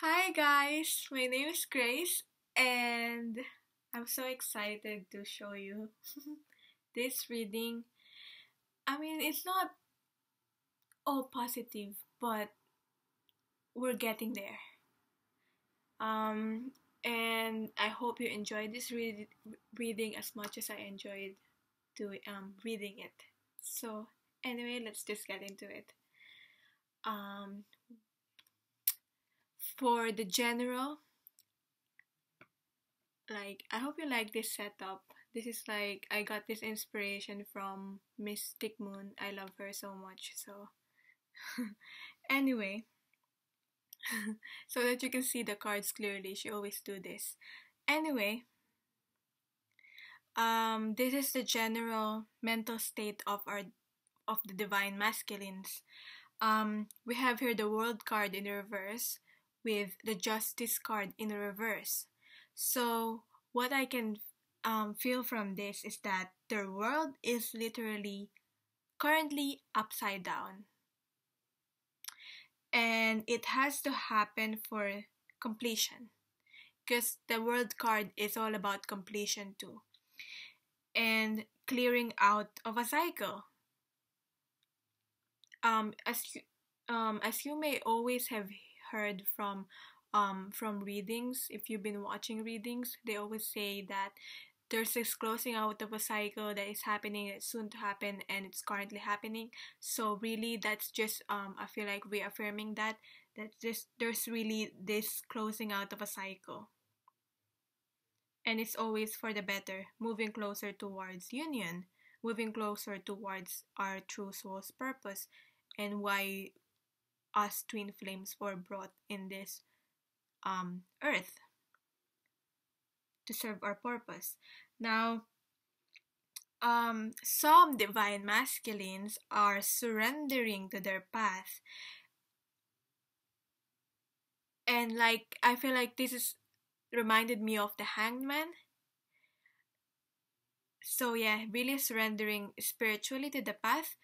Hi guys, my name is Grace and I'm so excited to show you this reading. It's not all positive, but we're getting there. Um, and I hope you enjoyed this reading as much as I enjoyed reading it. So, anyway, let's just get into it. Um, for the general, I hope you like this setup. This is I got this inspiration from Mystic Moon. I love her so much. So anyway, so that you can see the cards clearly, she always do this. Anyway, this is the general mental state of the divine masculines. We have here the World card in reverse with the Justice card in reverse. So what I can feel from this is that their world is literally currently upside down, and it has to happen for completion because the World card is all about completion too, and clearing out of a cycle. Um, as you, as you may always have heard from readings, if you've been watching readings, they always say that there's this closing out of a cycle that is happening, it's soon to happen, and it's currently happening. So really, that's just I feel like reaffirming that just there's really this closing out of a cycle, and it's always for the better, moving closer towards union, moving closer towards our true soul's purpose, and why us twin flames were brought in this earth to serve our purpose. Now, some divine masculines are surrendering to their path, and I feel like this is reminded me of the Hanged Man. So yeah, really surrendering spiritually to the path,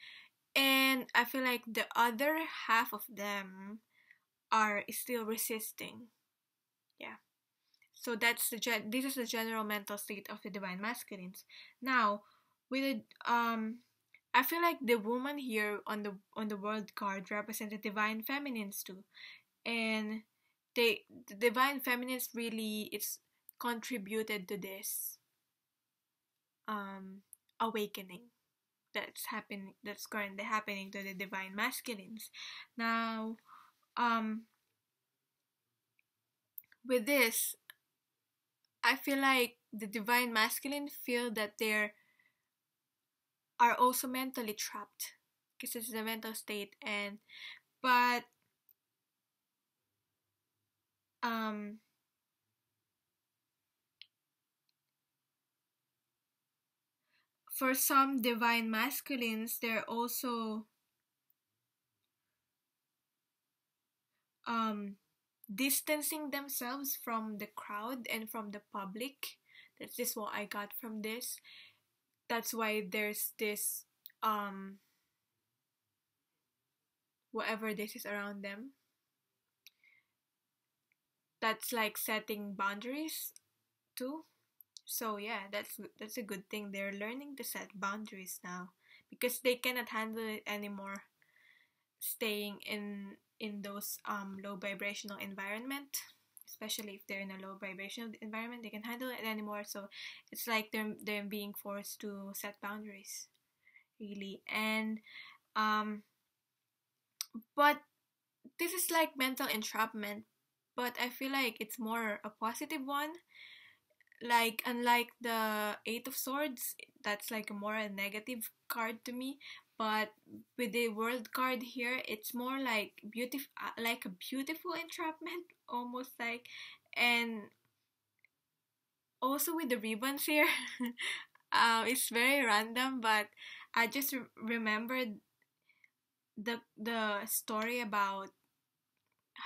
and I feel like the other half of them are still resisting. Yeah. So this is the general mental state of the divine masculines. Now, with I feel like the woman here on the world card represents the divine feminines too, and the divine feminines really it's contributed to this um awakening that's currently happening to the divine masculines. Now, um, with this, I feel like the divine masculine feel that they are also mentally trapped because it's the mental state, and but um for some divine masculines they're also um distancing themselves from the crowd and from the public. That's just what I got from this. That's why there's this whatever this is around them, that's like setting boundaries too. So yeah, that's a good thing. They're learning to set boundaries now because they cannot handle it anymore, staying in those low vibrational environment. Especially if they're in a low vibrational environment, they can handle it anymore. So it's like they're being forced to set boundaries, really. And um, but this is like mental entrapment. But I feel like it's more a positive one. Like unlike the Eight of Swords, that's like a more a negative card to me. But with the World card here, it's more like a beautiful entrapment, almost like. And also with the ribbons here, it's very random, but I just remembered the story about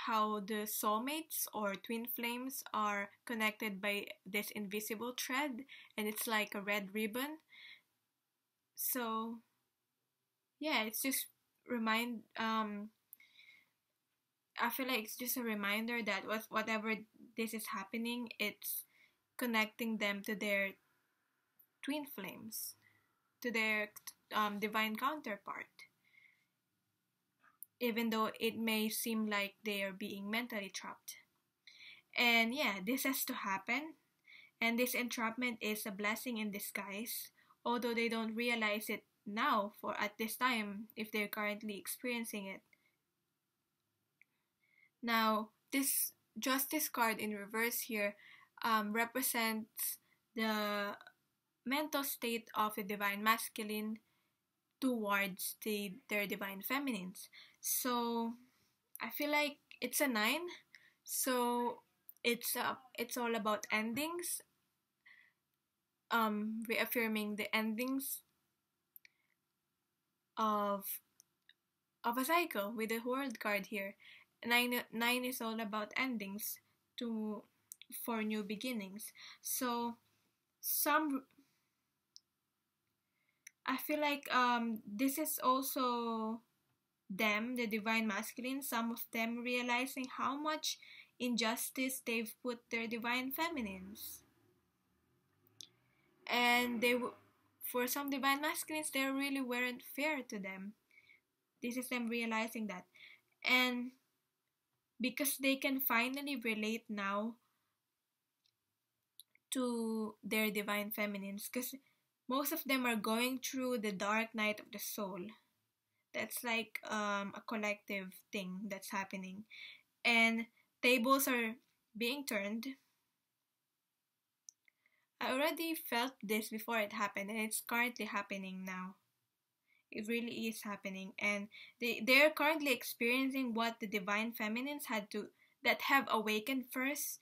how the soulmates or twin flames are connected by this invisible thread, and it's like a red ribbon. So yeah, it's just remind I feel like it's just a reminder that whatever this is happening, it's connecting them to their twin flames, to their divine counterpart, even though it may seem like they are being mentally trapped. And yeah, this has to happen. And this entrapment is a blessing in disguise, although they don't realize it now for at this time if they're currently experiencing it. Now, this Justice card in reverse here represents the mental state of the divine masculine towards their divine feminines. So I feel like it's a 9. So it's all about endings, reaffirming the endings of a cycle with the world card here. Nine is all about endings to for new beginnings. So some I feel like this is also them, the divine masculine, some of them realizing how much injustice they've put their divine feminines. And for some divine masculines, they really weren't fair to them. This is them realizing that. And because they can finally relate now to their divine feminines, because most of them are going through the dark night of the soul. That's like a collective thing that's happening. And tables are being turned. I already felt this before it happened, and it's currently happening now. It really is happening, and they're currently experiencing what the divine feminines that have awakened first,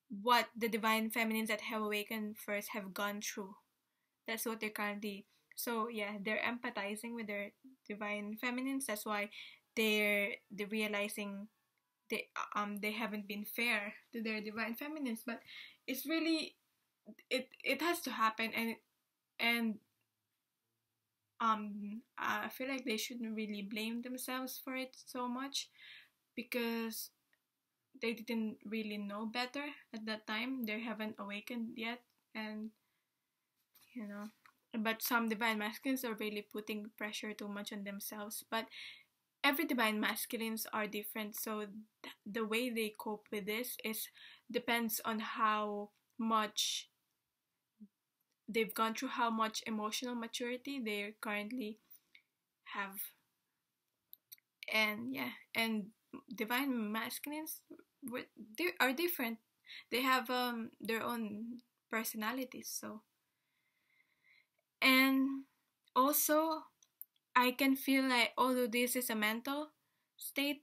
what the divine feminines that have awakened first have gone through. That's what they're currently. So yeah, they're empathizing with their divine feminines. That's why they're realizing they haven't been fair to their divine feminines. But it's really it has to happen, and I feel like they shouldn't really blame themselves for it so much, because they didn't really know better at that time. They haven't awakened yet, and you know. But some divine masculines are really putting pressure too much on themselves. But every divine masculines are different, so the way they cope with this is depends on how much they've gone through, how much emotional maturity they currently have. And yeah, and divine masculines they are different. They have their own personalities. So, and also I can feel like, although this is a mental state,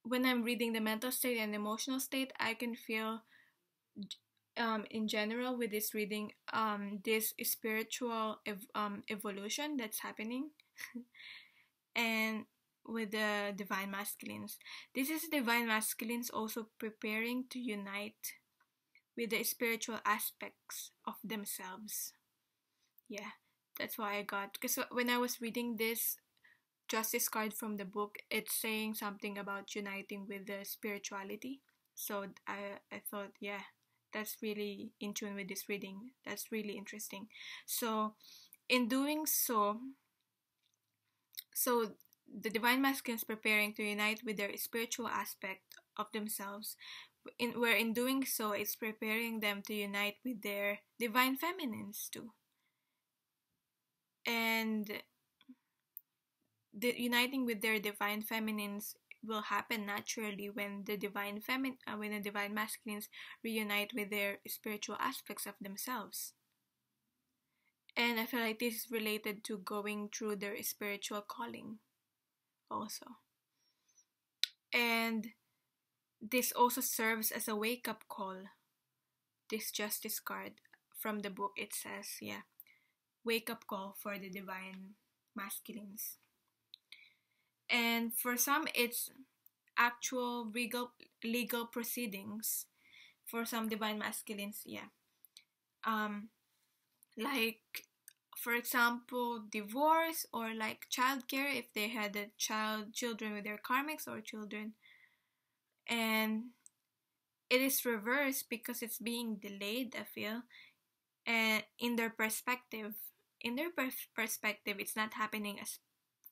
when I'm reading the mental state and emotional state, I can feel in general with this reading this spiritual evolution that's happening. And with the divine masculines, this is divine masculines also preparing to unite with the spiritual aspects of themselves. Yeah, that's why I got, because when I was reading this justice card from the book, it's saying something about uniting with the spirituality. So I thought, yeah, that's really in tune with this reading. That's really interesting. So in doing so the divine masculine is preparing to unite with their spiritual aspect of themselves, in doing so it's preparing them to unite with their divine feminines too. And the uniting with their divine feminines will happen naturally when the when the divine masculines reunite with their spiritual aspects of themselves. And I feel like this is related to going through their spiritual calling also. And this also serves as a wake-up call. This justice card from the book, it says, yeah, wake-up call for the divine masculines. And for some, it's actual legal proceedings. For some divine masculines, yeah. Like for example, divorce, or like childcare if they had a children with their karmics or children. And it is reversed because it's being delayed, I feel. And in their perspective, it's not happening as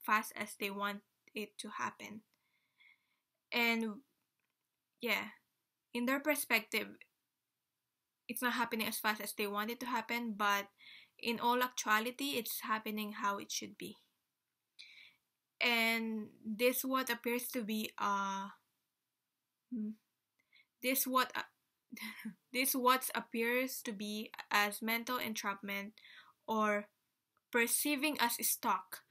fast as they want it to happen. And yeah, in their perspective, it's not happening as fast as they want it to happen, but in all actuality, it's happening how it should be. And this what appears to be this what this what appears to be as mental entrapment or perceiving as stock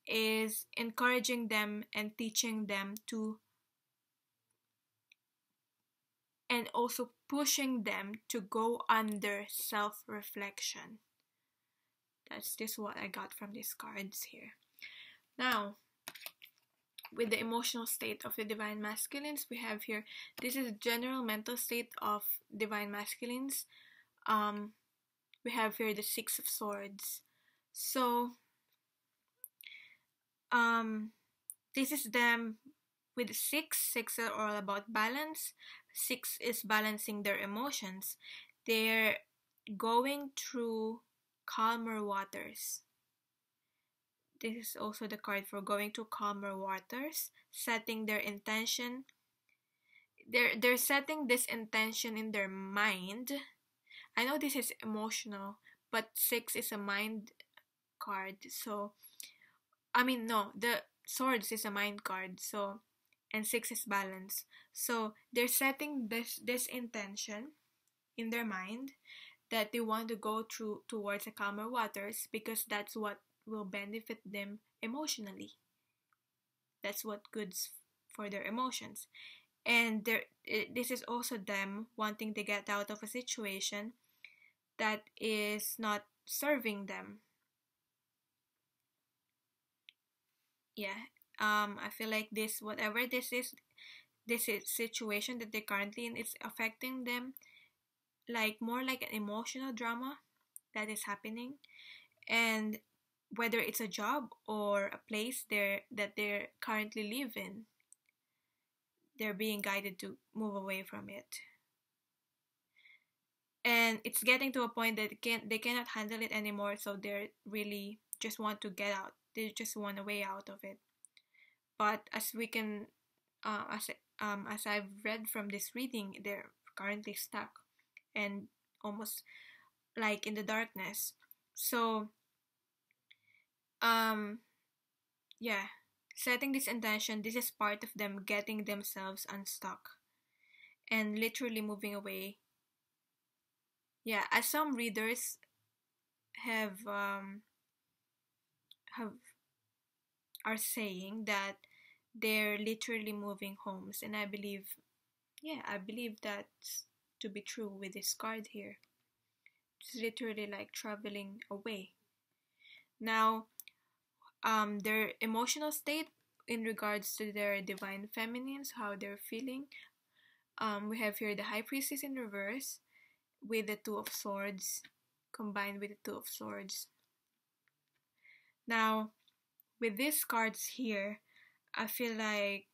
is encouraging them and teaching them to, and also pushing them to go under self-reflection. That's just what I got from these cards here. Now, with the emotional state of the divine masculines, we have here, this is general mental state of divine masculines. We have here the Six of Swords. So, this is them with six. Six are all about balance. Six is balancing their emotions. They're going through calmer waters. This is also the card for going to calmer waters, setting their intention. They're setting this intention in their mind. I know this is emotional, but six is a mind card. So, no, the swords is a mind card. So, and six is balance. So they're setting this intention in their mind that they want to go towards the calmer waters because that's what will benefit them emotionally. That's what goods for their emotions. And this is also them wanting to get out of a situation that is not serving them. Yeah. I feel like this, whatever this is situation that they're currently in, it's affecting them like more like an emotional drama that is happening. And whether it's a job or a place that they're currently live in, they're being guided to move away from it. And it's getting to a point that they cannot handle it anymore, so they really just want to get out. They just want a way out of it. But as we can, as I've read from this reading, they're currently stuck and almost like in the darkness. So, yeah, setting this intention, this is part of them getting themselves unstuck and literally moving away. Yeah, as some readers have are saying that they're literally moving homes, and I believe that's to be true with this card here. It's literally like traveling away. Now, their emotional state in regards to their divine feminines, how they're feeling. We have here the High Priestess in reverse with the Two of Swords combined with the Two of Swords. Now, with these cards here, I feel like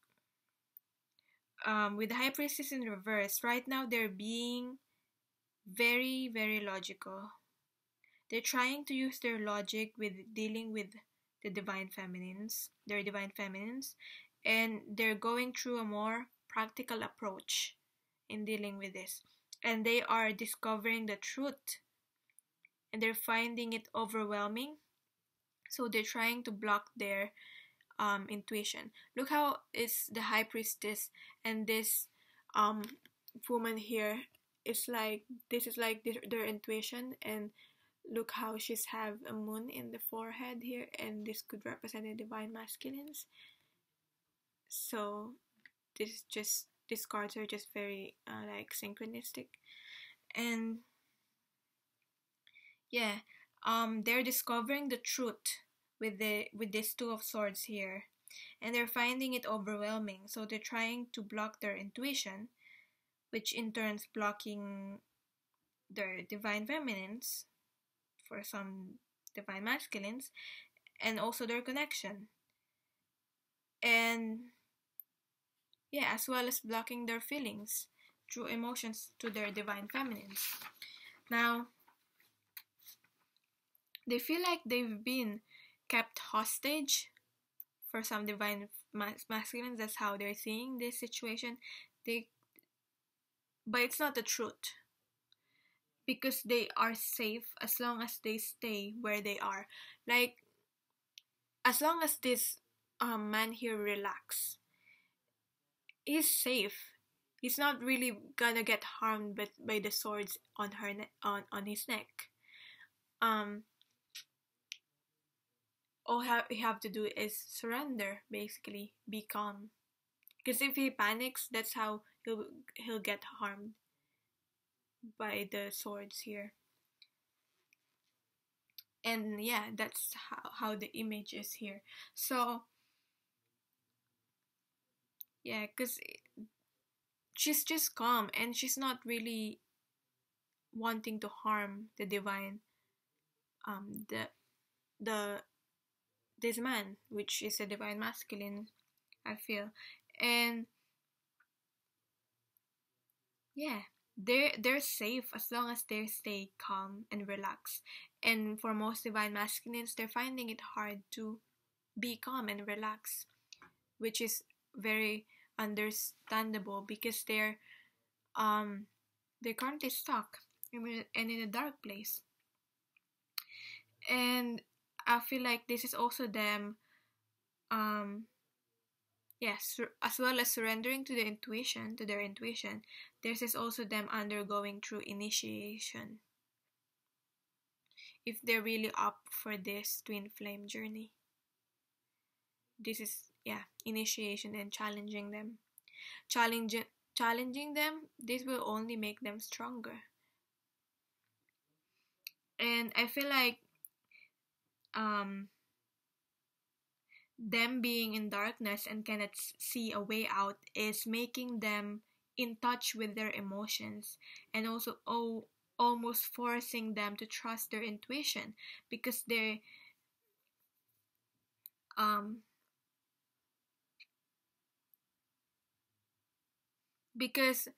with the High Priestess in reverse, right now they're being very, very logical. They're trying to use their logic with dealing with the divine feminines, and they're going through a more practical approach in dealing with this. And they are discovering the truth, and they're finding it overwhelming. So they're trying to block their intuition. Look how it's the High Priestess and this woman here is like, this is like their intuition, and look how she's have a moon in the forehead here, and this could represent the divine masculines. So these cards are just very like synchronistic. And yeah, they're discovering the truth with this Two of Swords here, and they're finding it overwhelming. So they're trying to block their intuition, which in turns blocking their divine feminines for some divine masculines, and also their connection. And yeah, as well as blocking their feelings through emotions to their divine feminines. Now, they feel like they've been kept hostage for some divine masculines. That's how they're seeing this situation. But it's not the truth, because they are safe as long as they stay where they are. Like, as long as this man here relax, he's safe. He's not really gonna get harmed by the swords on on his neck. Um, all you have to do is surrender, basically, be calm. Because if he panics, that's how he'll get harmed by the swords here. And yeah, that's how the image is here. So yeah, because she's just calm and she's not really wanting to harm the divine, the this man, which is a divine masculine, I feel. And yeah, they're safe as long as they stay calm and relaxed. And for most divine masculines, they're finding it hard to be calm and relax, which is very understandable, because they're currently stuck and in a dark place. And I feel like this is also them, yes, as well as surrendering to their intuition. This is also them undergoing through initiation, if they're really up for this twin flame journey. This is, yeah, initiation and challenging them. Challenging them, this will only make them stronger. And I feel like them being in darkness and cannot see a way out is making them in touch with their emotions, and also almost forcing them to trust their intuition, because um because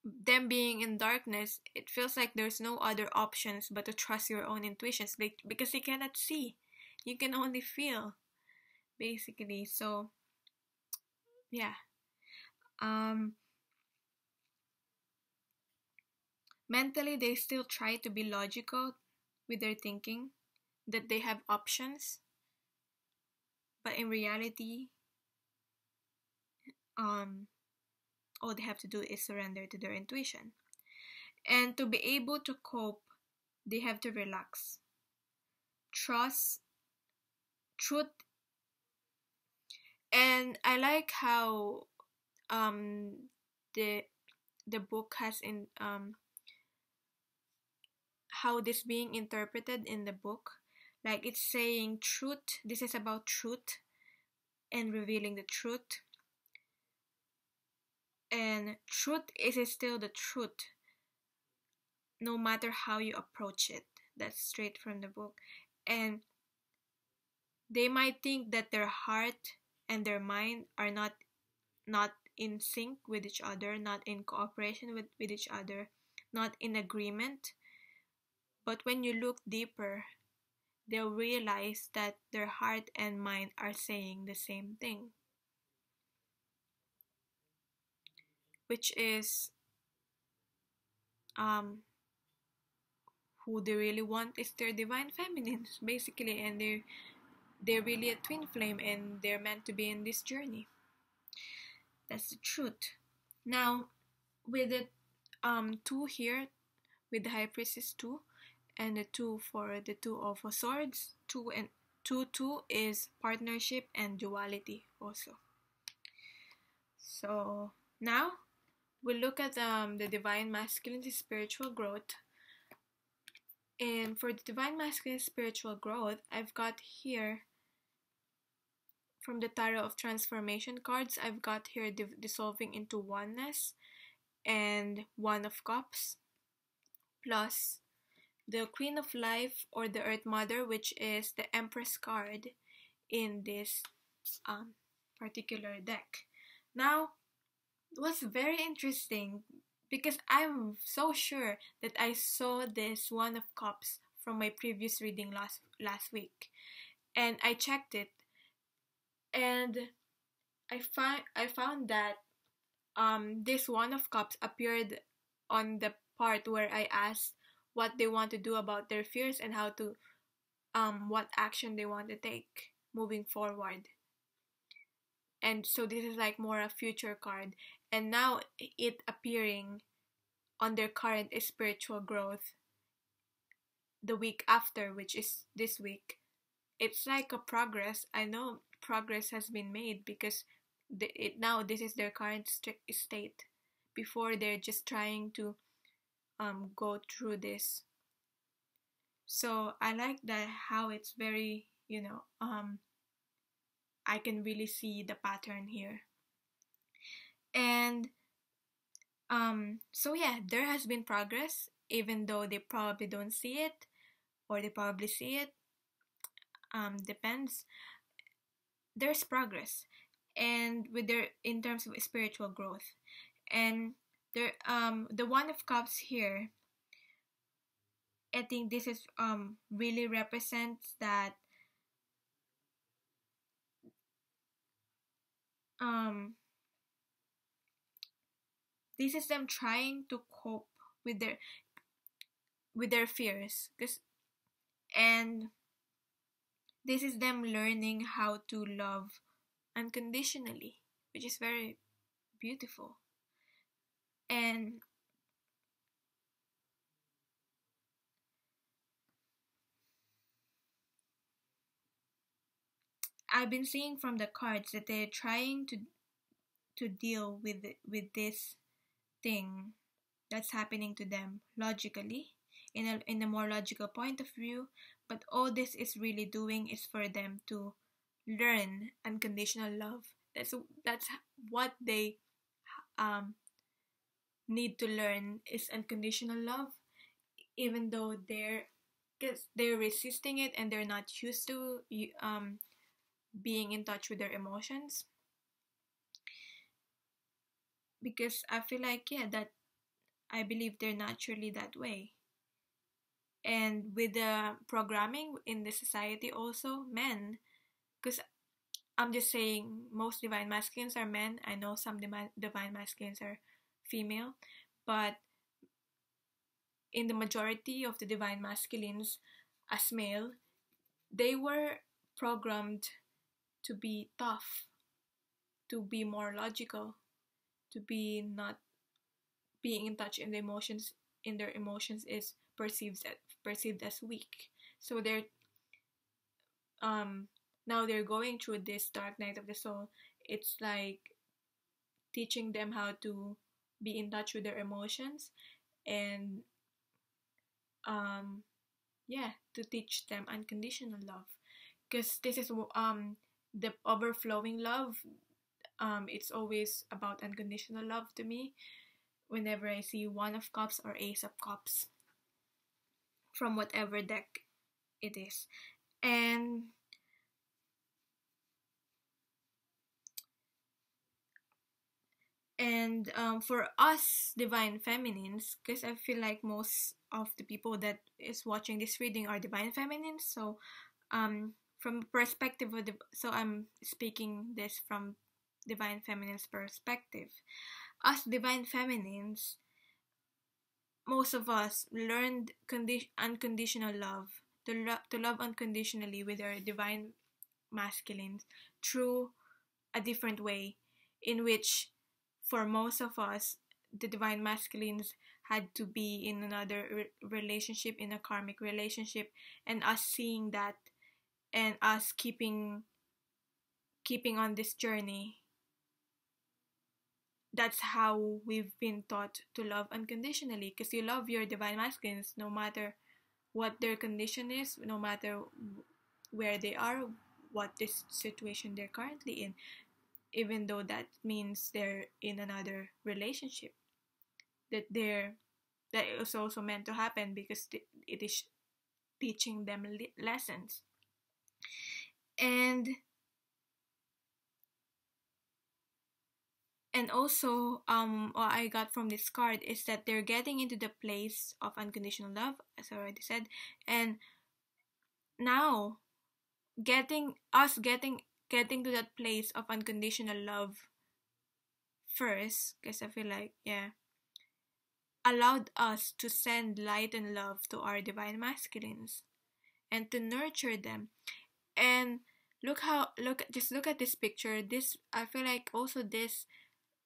them being in darkness, it feels like there's no other options but to trust your own intuitions, because you cannot see, you can only feel, basically. So yeah, mentally they still try to be logical with their thinking, that they have options, but in reality, all they have to do is surrender to their intuition. And to be able to cope, they have to relax, trust, truth. And I like how the the book has in how this being interpreted in the book, like it's saying truth, this is about truth and revealing the truth. And truth is still the truth, no matter how you approach it. That's straight from the book. And they might think that their heart and their mind are not in sync with each other, not in cooperation with each other, not in agreement. But when you look deeper, they'll realize that their heart and mind are saying the same thing, which is who they really want is their divine feminines, basically. And they're really a twin flame, and they're meant to be in this journey. That's the truth. Now, with the two here, with the high priestess 2, and the 2 for the 2 of swords, 2 and 2 is partnership and duality also. So now we'll look at the divine masculine spiritual growth. And for the divine masculine spiritual growth, I've got here, from the Tarot of Transformation cards, I've got here dissolving into oneness and One of Cups, plus the Queen of Life or the Earth Mother, which is the Empress card in this particular deck. Now, it was very interesting because I'm so sure that I saw this One of Cups from my previous reading last week, and I checked it, and I found that this One of Cups appeared on the part where I asked what they want to do about their fears and how to what action they want to take moving forward. And so this is like more a future card, and now it appearing on their current spiritual growth the week after, which is this week. It's like a progress. I know progress has been made because now this is their current state. Before, they're just trying to go through this. So I like that how it's very, I can really see the pattern here. And so yeah, there has been progress, even though they probably don't see it, or they probably see it. Depends. There's progress, and with their in terms of spiritual growth, and there the One of Cups here. I think this is really represents that this is them trying to cope with their fears, and this is them learning how to love unconditionally, which is very beautiful. And I've been seeing from the cards that they're trying to deal with this thing that's happening to them logically, in a more logical point of view, but all this is really doing is for them to learn unconditional love. That's what they need to learn, is unconditional love, even though they're resisting it and they're not used to being in touch with their emotions. Because I feel like, yeah, that I believe they're naturally that way. And with the programming in the society also, men, because I'm just saying most divine masculines are men. I know some divine masculines are female, but in the majority of the divine masculines as male, they were programmed to be tough, to be more logical, to be not being in touch in their emotions is perceived as weak. So they're now they're going through this dark night of the soul. It's like teaching them how to be in touch with their emotions, and yeah, to teach them unconditional love, because this is the overflowing love. It's always about unconditional love to me whenever I see One of Cups or Ace of Cups from whatever deck it is. And for us divine feminines, because I feel like most of the people that is watching this reading are divine feminines, so from perspective of so I'm speaking this from divine feminine's perspective. Us divine feminines, most of us learned unconditional love, to love unconditionally with our divine masculines through a different way, in which for most of us the divine masculines had to be in another relationship, in a karmic relationship, and us seeing that, and us keeping on this journey. That's how we've been taught to love unconditionally, because you love your divine masculines no matter what their condition is, no matter where they are, what this situation they're currently in, even though that means they're in another relationship, that that is also meant to happen because it is teaching them lessons. And also, what I got from this card is that they're getting into the place of unconditional love, as I already said, and now getting to that place of unconditional love first, because I feel like, yeah, allowed us to send light and love to our divine masculines and to nurture them. And just look at this picture. This, I feel like also this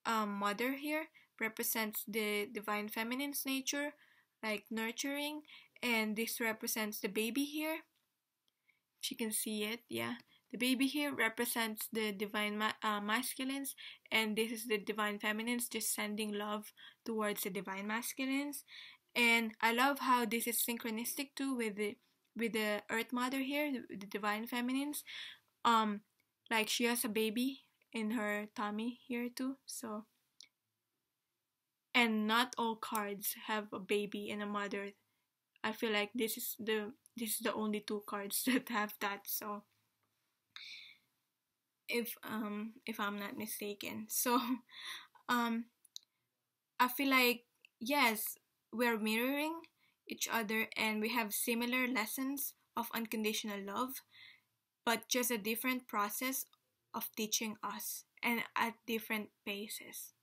mother here represents the divine feminine's nature, like nurturing, and this represents the baby here. If you can see it, yeah. The baby here represents the divine masculines, and this is the divine feminines just sending love towards the divine masculines. And I love how this is synchronistic too with the Earth Mother here, the divine feminines. Like she has a baby in her tummy here too. So, and not all cards have a baby and a mother. I feel like this is the only two cards that have that. So if I'm not mistaken. So I feel like, yes, we're mirroring each other and we have similar lessons of unconditional love, but just a different process of teaching us and at different paces.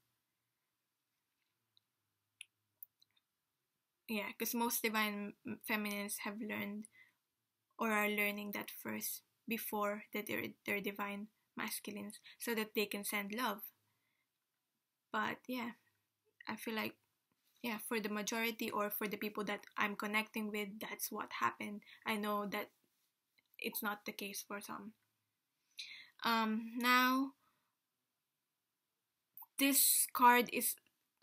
Yeah, because most divine feminines have learned or are learning that first before that they're divine masculines so that they can send love. But yeah, I feel like, yeah, for the majority or for the people that I'm connecting with, that's what happened. I know that it's not the case for some. Now this card is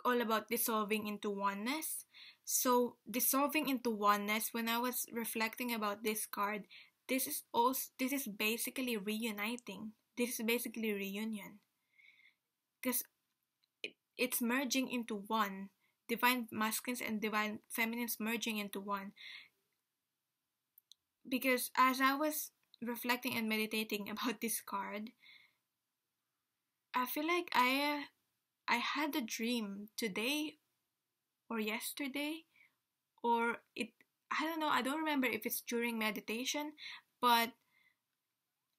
all about dissolving into oneness. So dissolving into oneness, when I was reflecting about this card, this is basically reuniting. This is basically reunion. Because it's merging into one. Divine masculines and divine feminines merging into one. Because as I was reflecting and meditating about this card, I feel like I had a dream today or yesterday, or I don't know, I don't remember if it's during meditation, but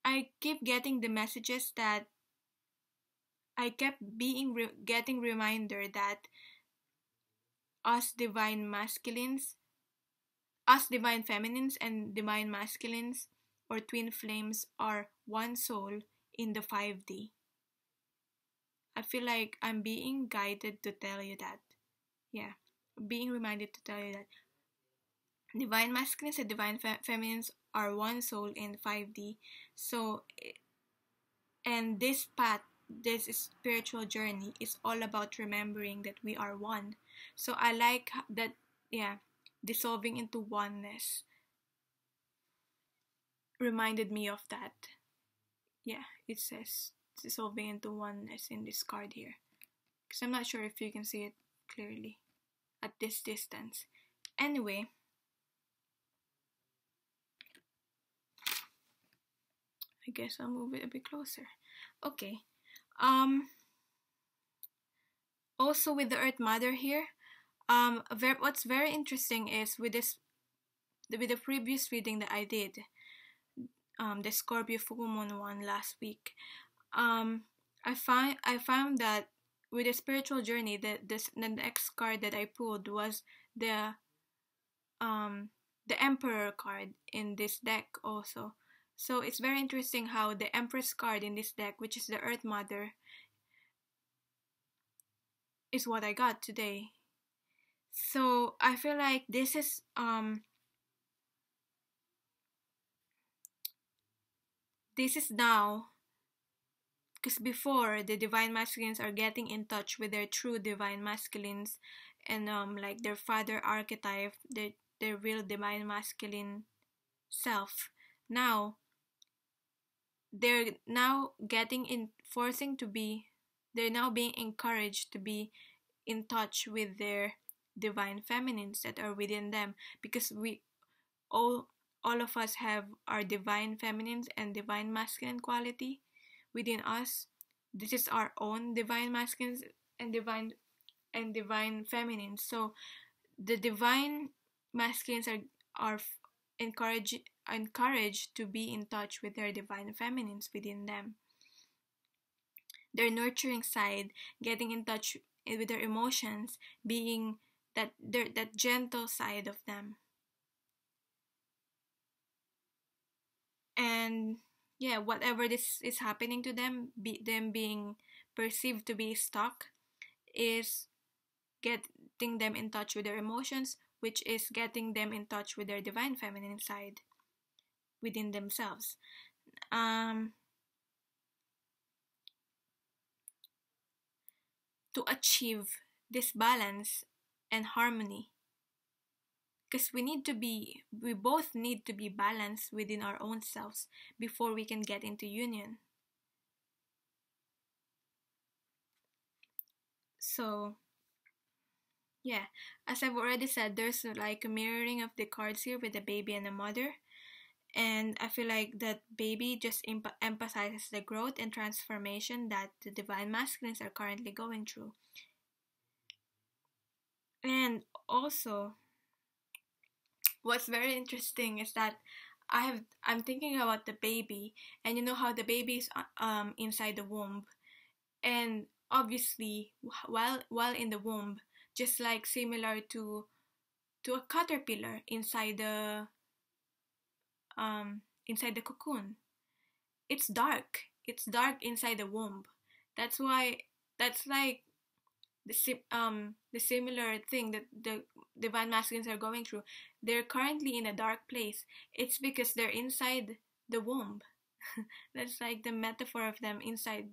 I keep getting the messages that I kept getting reminder that us divine masculines, us divine feminines and divine masculines or twin flames are one soul in the 5D. I feel like I'm being guided to tell you that. Yeah, being reminded to tell you that divine masculines and divine feminines are one soul in 5D. So, and this path, this spiritual journey is all about remembering that we are one. So I like that, yeah, dissolving into oneness reminded me of that. Yeah, it says dissolving into oneness in this card here. Because I'm not sure if you can see it clearly at this distance. Anyway, I guess I'll move it a bit closer. Okay. Also with the Earth Mother here, what's very interesting is with the previous reading that I did, the Scorpio full moon one last week, I found that with the spiritual journey, the next card that I pulled was the Emperor card in this deck also. So it's very interesting how the Empress card in this deck, which is the Earth Mother, is what I got today. So I feel like this is now, because before the divine masculines are getting in touch with their true divine masculines and like their father archetype, their real divine masculine self. Now they're now they're now being encouraged to be in touch with their divine feminines that are within them, because we all of us have our divine feminines and divine masculine quality within us. This is our own divine masculines and divine feminines. So the divine masculines are encouraged to be in touch with their divine feminines within them, their nurturing side, getting in touch with their emotions, being that gentle side of them. And yeah, whatever this is happening to them, them being perceived to be stuck, is getting them in touch with their emotions, which is getting them in touch with their divine feminine side within themselves. To achieve this balance and harmony, because we both need to be balanced within our own selves before we can get into union. So yeah, as I've already said, there's like a mirroring of the cards here with the baby and the mother. And I feel like that baby just emphasizes the growth and transformation that the divine masculines are currently going through. And also, what's very interesting is that I'm thinking about the baby, and you know how the baby is inside the womb, and obviously while in the womb, just like similar to a caterpillar inside the cocoon, it's dark. It's dark inside the womb. That's why that's like the similar thing that the divine masculines are going through. They're currently in a dark place. It's because they're inside the womb. That's like the metaphor of them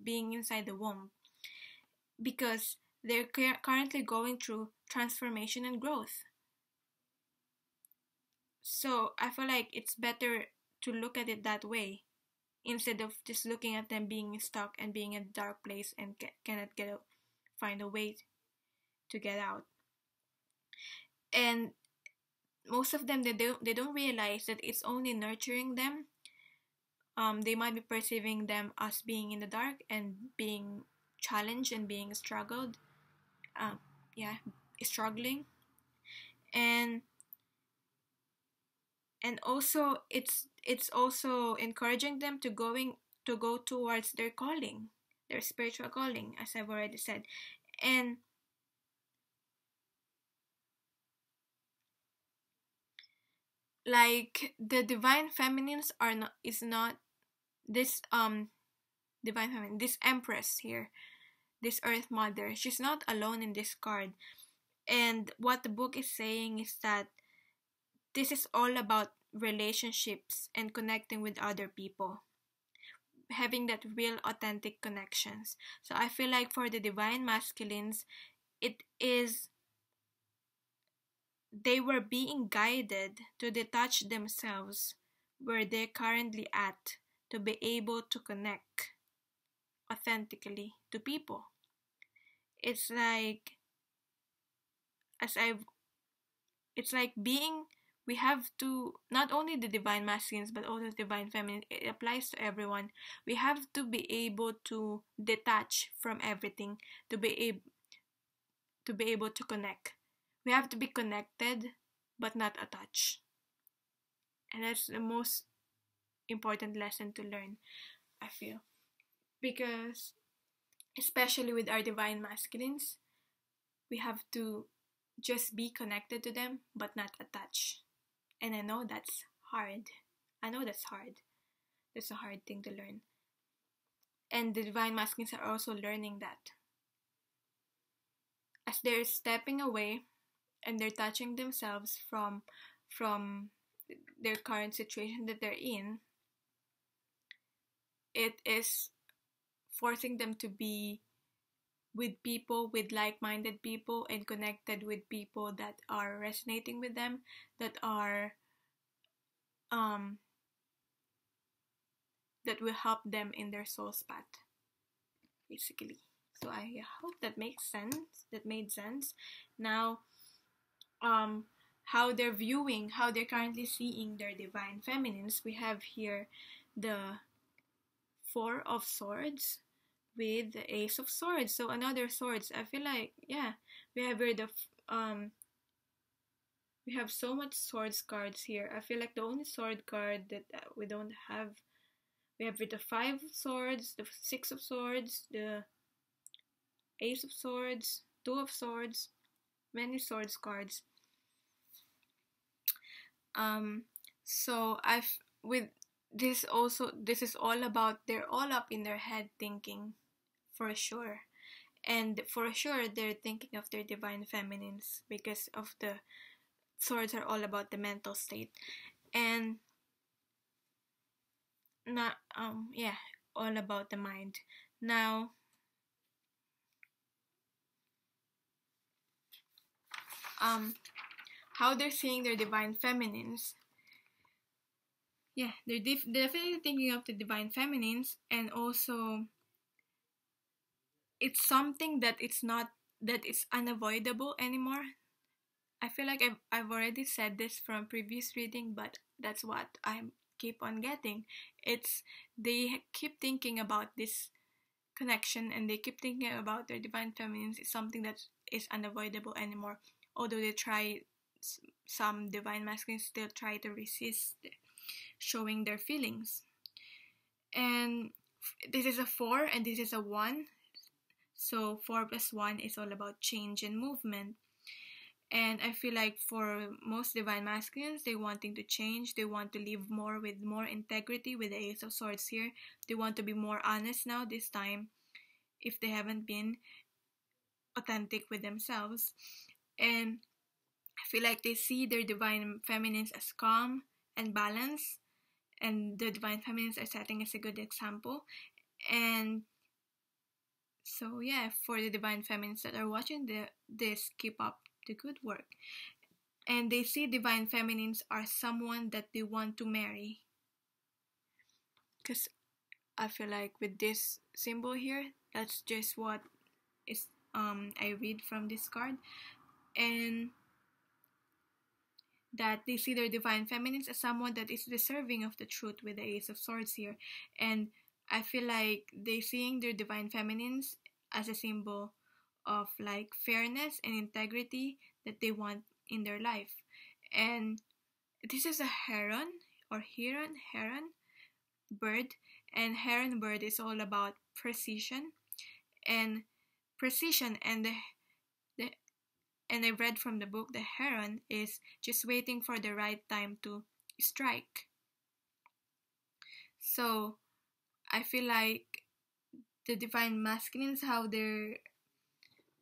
being inside the womb, because they're currently going through transformation and growth. So I feel like it's better to look at it that way, instead of just looking at them being stuck and being in a dark place and cannot find a way to get out. And most of them, they don't realize that it's only nurturing them. They might be perceiving them as being in the dark and being challenged and being struggled. Yeah, struggling. And also it's also encouraging them to go towards their calling, their spiritual calling, as I've already said. And like the divine feminines are not is not this divine feminine, this empress here, this earth mother, she's not alone in this card. And what the book is saying is that this is all about relationships and connecting with other people, having that real authentic connections. So I feel like for the divine masculines, it is they were being guided to detach themselves where they're currently at, to be able to connect authentically to people. It's like as I've it's like being we have to, not only the divine masculines but also the divine feminine, it applies to everyone. We have to be able to detach from everything to be able to connect. We have to be connected but not attached. And that's the most important lesson to learn, I feel. Because especially with our divine masculines, we have to just be connected to them but not attached. And I know that's hard. I know that's hard. That's a hard thing to learn. And the divine masculines are also learning that. As they're stepping away and they're touching themselves from their current situation that they're in, it is forcing them to be with people, with like-minded people, and connected with people that are resonating with them, that are that will help them in their soul's path, basically. So I hope that makes sense. That made sense. Now, um how they're viewing, how they're currently seeing their divine feminines. We have here the Four of Swords with the Ace of Swords, so another swords. I feel like, yeah, we have here the we have so much swords cards here. I feel like the only sword card that we don't have, we have with the Five of Swords, the Six of Swords, the Ace of Swords, Two of Swords, many swords cards. So I've with this also, this is all about, they're all up in their head thinking, for sure. And for sure they're thinking of their divine feminines, because of the swords are all about the mental state. And not yeah, all about the mind. Now how they're seeing their divine feminines. Yeah, they're definitely thinking of the divine feminines, and also it's something that it's not, that it's unavoidable anymore. I feel like I've already said this from previous reading, but that's what I keep on getting. It's, they keep thinking about this connection, and they keep thinking about their divine feminines is something that is unavoidable anymore. Although they try, some divine masculines still try to resist showing their feelings. And this is a 4 and this is a 1. So 4 plus 1 is all about change and movement. And I feel like for most divine masculines, they wanting to change. They want to live more with more integrity with the Ace of Swords here. They want to be more honest now this time, if they haven't been authentic with themselves. And I feel like they see their divine feminines as calm and balanced, and the divine feminines are setting as a good example. And so yeah, for the divine feminines that are watching this, keep up the good work. And they see divine feminines are someone that they want to marry, because I feel like with this symbol here, that's just what is I read from this card. And that they see their divine feminines as someone that is deserving of the truth with the Ace of Swords here. And I feel like they seeing their divine feminines as a symbol of like fairness and integrity that they want in their life. And this is a heron or heron bird, and heron bird is all about precision and precision. And the and I read from the book, the heron is just waiting for the right time to strike. So I feel like the divine masculines, how they're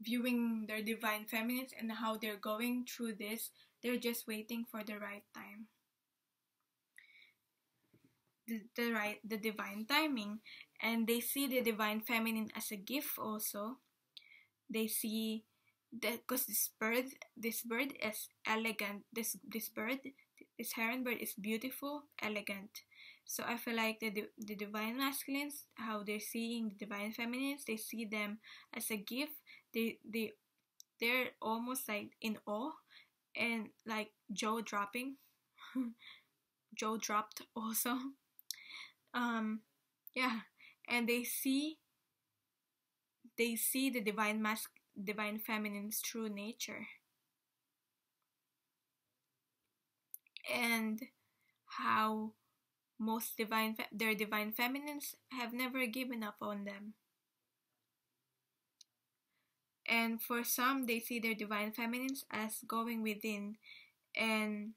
viewing their divine feminines and how they're going through this, they're just waiting for the right time. The divine timing. And they see the divine feminine as a gift also. They see that because this bird is elegant. This heron bird is beautiful, elegant. So I feel like the divine masculines, how they're seeing the divine feminines, they see them as a gift. They're almost like in awe, and like jaw dropping. Jaw dropped also. Yeah, and they see the divine feminine's true nature, and how most their divine feminines have never given up on them. And for some, they see their divine feminines as going within, and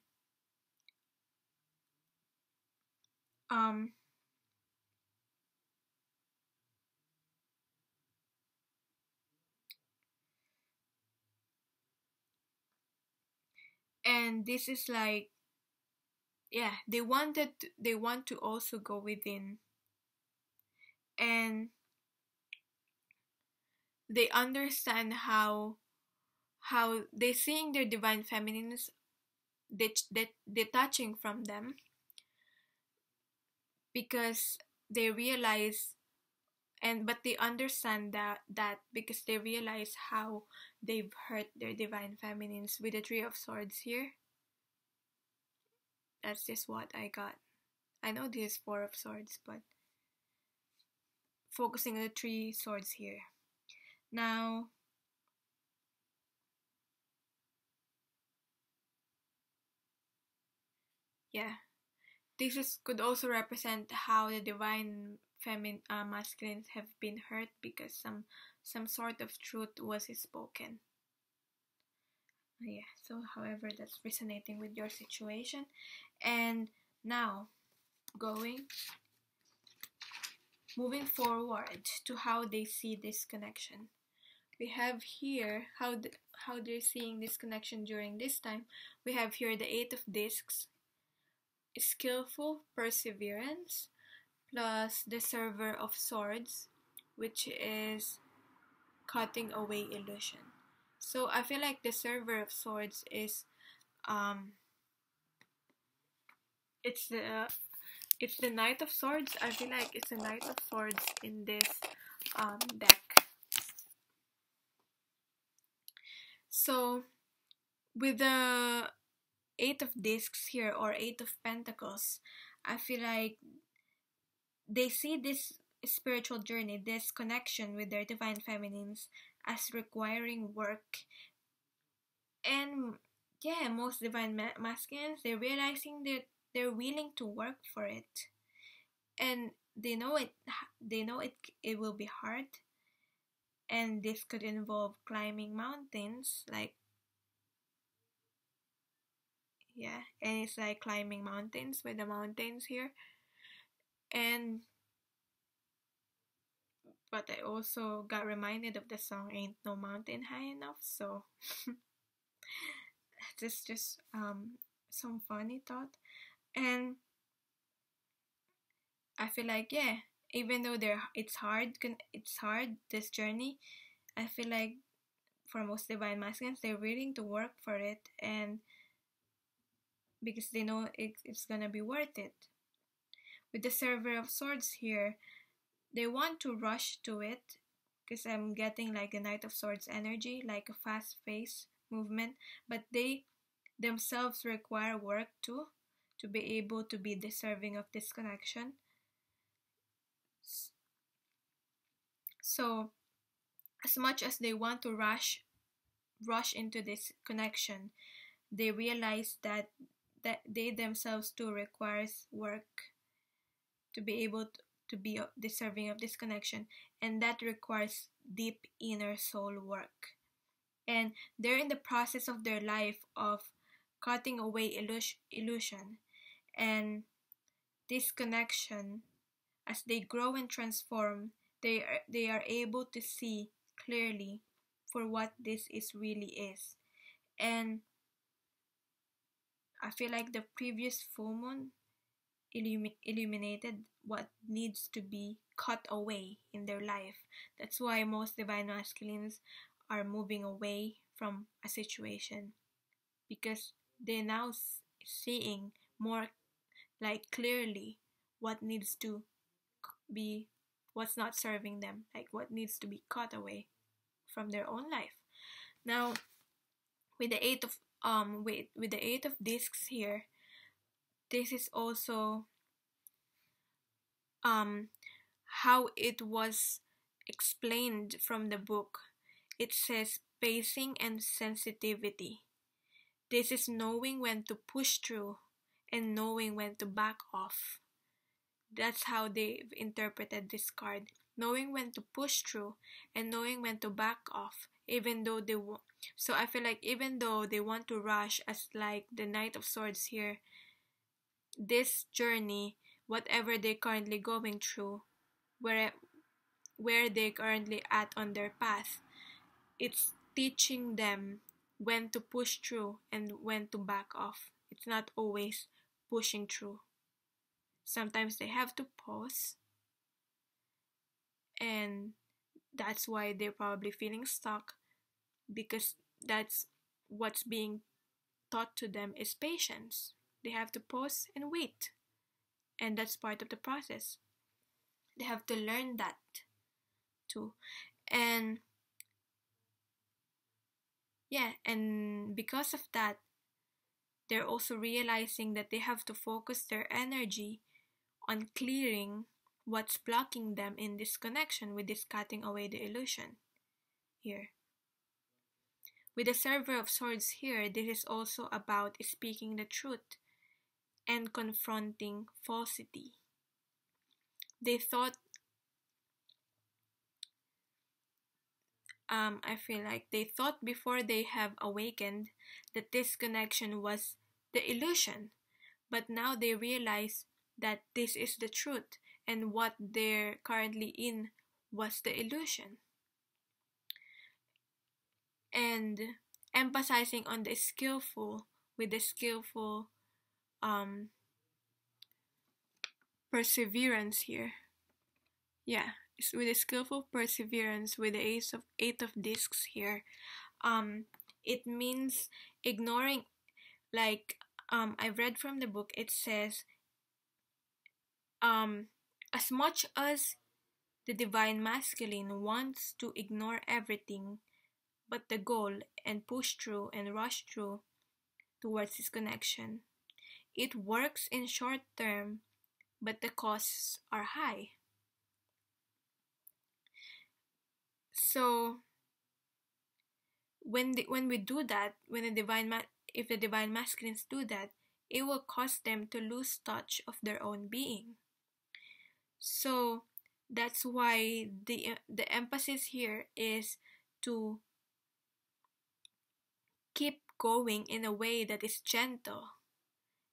um and this is like, yeah, they want to also go within, and they understand how they seeing their divine feminines detaching from them, because they realize but they understand that because they realize how they've hurt their divine feminines with the Three of Swords here. That's just what I got. I know this is Four of Swords, but focusing on the Three Swords here. Now, yeah, could also represent how the divine masculines have been hurt because some sort of truth was spoken. Yeah, so however that's resonating with your situation. And now moving forward to how they see this connection. We have here how they're seeing this connection during this time. We have here the Eight of Discs, skillful perseverance, plus the Server of Swords, which is cutting away illusion. So I feel like the Server of Swords is it's the Knight of Swords. I feel like it's the Knight of Swords in this deck. So with the Eight of Discs here, or Eight of Pentacles, I feel like they see this spiritual journey, this connection with their divine feminines, as requiring work. And yeah, most divine masculines, they're realizing that they're willing to work for it, and they know it will be hard, and this could involve climbing mountains, like, yeah, and it's like climbing mountains with the mountains here. And but I also got reminded of the song Ain't No Mountain High Enough, so this is just some funny thought. And I feel like, yeah, even though it's hard this journey, I feel like for most divine masculines, they're willing to work for it, and because they know it's gonna be worth it. With the Server of Swords here, they want to rush to it, because I'm getting like a Knight of Swords energy, like a fast-paced movement, but they themselves require work too, to be able to be deserving of this connection. So as much as they want to rush into this connection, they realize that they themselves too requires work to be able to be deserving of this connection, and that requires deep inner soul work. And they're in the process of their life of cutting away illusion, and this connection, as they grow and transform, they are able to see clearly for what this really is. And I feel like the previous full moon illuminated what needs to be cut away in their life. That's why most divine masculines are moving away from a situation, because they're now seeing more like clearly what needs to be, what's not serving them, like what needs to be cut away from their own life. Now with the Eight of Discs here, this is also how it was explained from the book. It says pacing and sensitivity. This is knowing when to push through and knowing when to back off. That's how they've interpreted this card. Knowing when to push through and knowing when to back off, even though so I feel like even though they want to rush, as like the Knight of Swords here, this journey, whatever they're currently going through, where they're currently at on their path, it's teaching them when to push through and when to back off. It's not always pushing through. Sometimes they have to pause, and that's why they're probably feeling stuck, because that's what's being taught to them is patience. They have to pause and wait, and that's part of the process. They have to learn that. too. And yeah, and because of that, they're also realizing that they have to focus their energy on clearing what's blocking them in this connection, with this cutting away the illusion here. With the Server of Swords here, this is also about speaking the truth and confronting falsity. They thought, I feel like they thought before they have awakened that this connection was the illusion, but now they realize that this is the truth, and what they're currently in was the illusion. And emphasizing on the skillful, with the skillful perseverance here. Yeah, with a skillful perseverance, with the eight of discs here. It means ignoring, like, I read from the book, it says, as much as the divine masculine wants to ignore everything but the goal and push through and rush through towards this connection, it works in short term, but the costs are high. So when we do that, when if the divine masculines do that, it will cause them to lose touch of their own being. So that's why the emphasis here is to keep going in a way that is gentle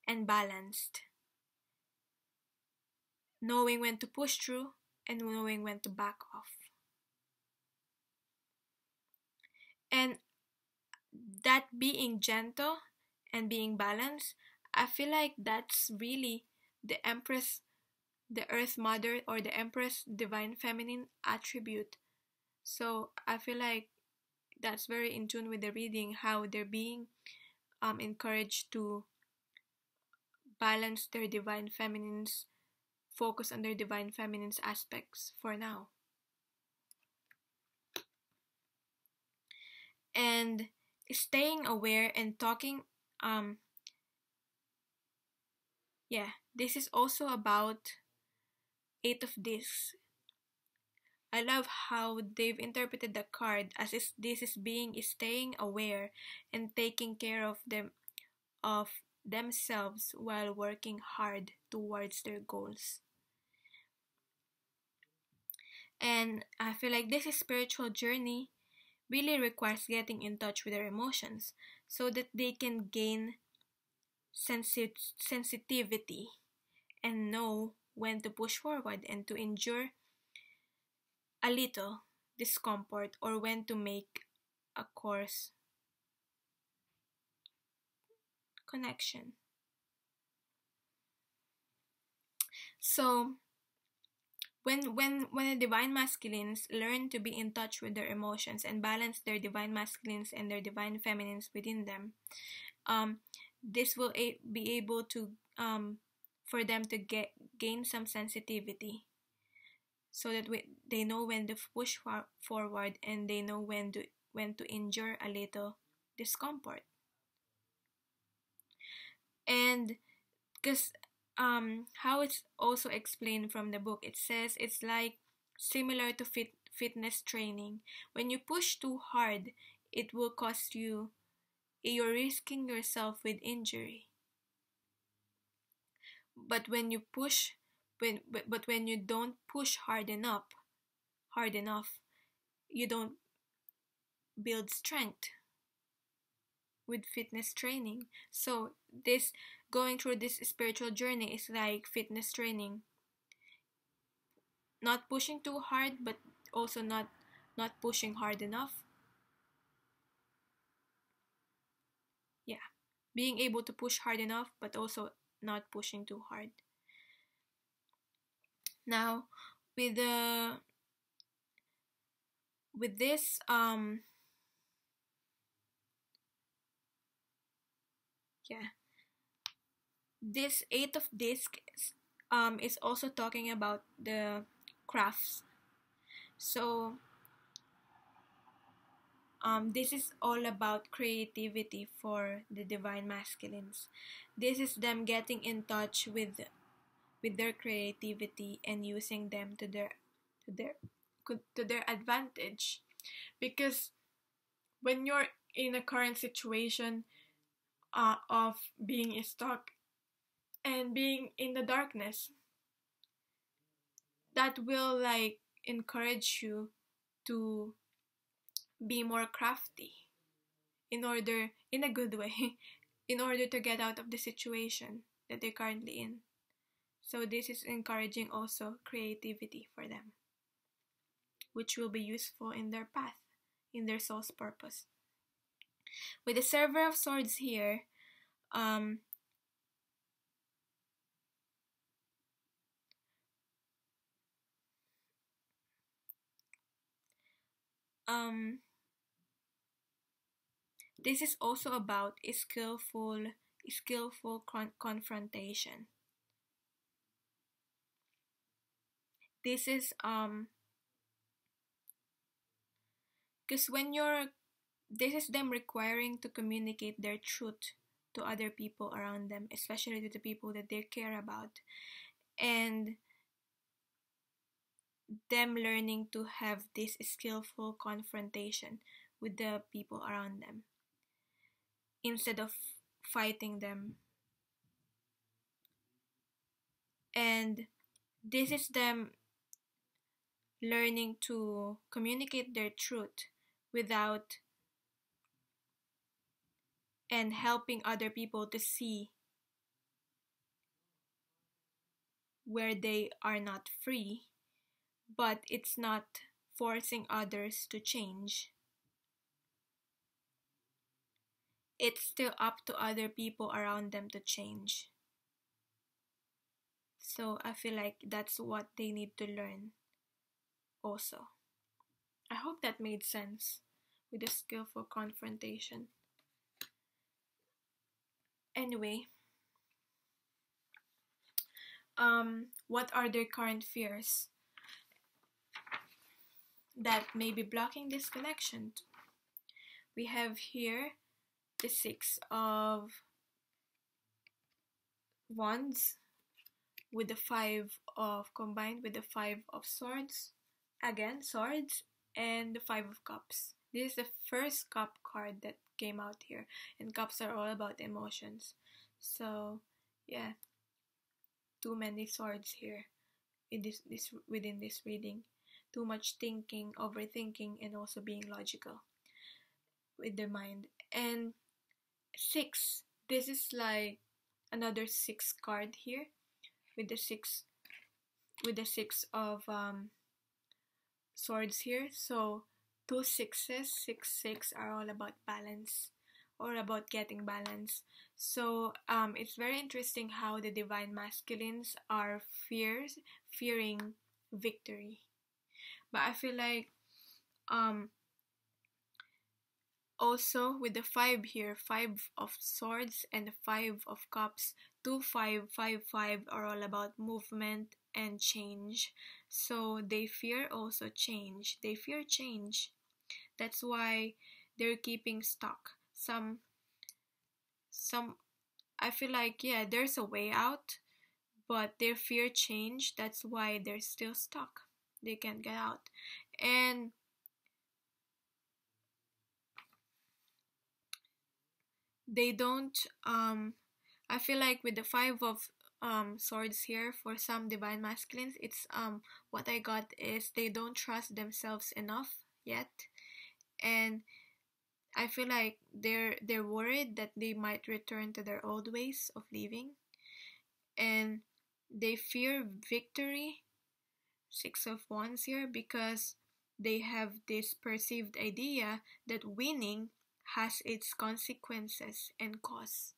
and balanced, knowing when to push through and knowing when to back off. And that being gentle and being balanced, I feel like that's really the Empress, the Earth Mother, or the Empress Divine Feminine attribute. So I feel like that's very in tune with the reading, how they're being encouraged to balance their divine feminines, focus on their divine feminines aspects for now. And staying aware and talking, this is also about Eight of Discs. I love how they've interpreted the card as if this is being staying aware and taking care of themselves while working hard towards their goals. And I feel like this spiritual journey really requires getting in touch with their emotions so that they can gain sensitivity and know when to push forward and to endure a little discomfort, or when to make a course connection. So when the divine masculines learn to be in touch with their emotions and balance their divine masculines and their divine feminines within them, this will be able to for them to gain some sensitivity, so that they know when to push forward, and they know when to endure a little discomfort. And because how it's also explained from the book, it says it's like similar to fitness training. When you push too hard, it will cost you, you're risking yourself with injury. But when you push, when you don't push hard enough, you don't build strength with fitness training. So this, going through this spiritual journey, is like fitness training. Not pushing too hard, but also not pushing hard enough. Yeah. Being able to push hard enough, but also not pushing too hard. Now, with this this Eight of Discs is also talking about the crafts. So this is all about creativity for the divine masculines. This is them getting in touch with their creativity and using them to their to their advantage. Because when you're in a current situation of being stuck and being in the darkness, that will like encourage you to be more crafty in order, in a good way, in order to get out of the situation that they're currently in. So this is encouraging also creativity for them, which will be useful in their path, in their soul's purpose. With the Server of Swords here, um, um, this is also about a skillful confrontation. This is because when you're, this is them requiring to communicate their truth to other people around them, especially to the people that they care about, and them learning to have this skillful confrontation with the people around them instead of fighting them. And this is them learning to communicate their truth without, and helping other people to see where they are not free, but it's not forcing others to change. It's still up to other people around them to change. So I feel like that's what they need to learn also. I hope that made sense with the skillful confrontation. Anyway, what are their current fears that may be blocking this connection? We have here the Six of Wands with the Five of, combined with the Five of Swords, again swords, and the Five of Cups. This is the first cup card that came out here, and cups are all about emotions. So yeah, too many swords here in this within this reading. Too much thinking, overthinking, and also being logical with their mind. And six, this is like another six card here with the six of swords here. So two sixes, six are all about balance, or about getting balance. So it's very interesting how the divine masculines are fearing victory. But I feel like also with the five here, Five of Swords and the Five of Cups, 2 5 5 5 are all about movement and change. So they fear also change. They fear change. That's why they're keeping stuck. Some I feel like, yeah, there's a way out, but they fear change. That's why they're still stuck. They can't get out. And they don't I feel like with the Five of Swords here, for some divine masculines, it's what I got is they don't trust themselves enough yet, and I feel like they're worried that they might return to their old ways of living, and they fear victory, Six of Wands here, because they have this perceived idea that winning has its consequences and costs.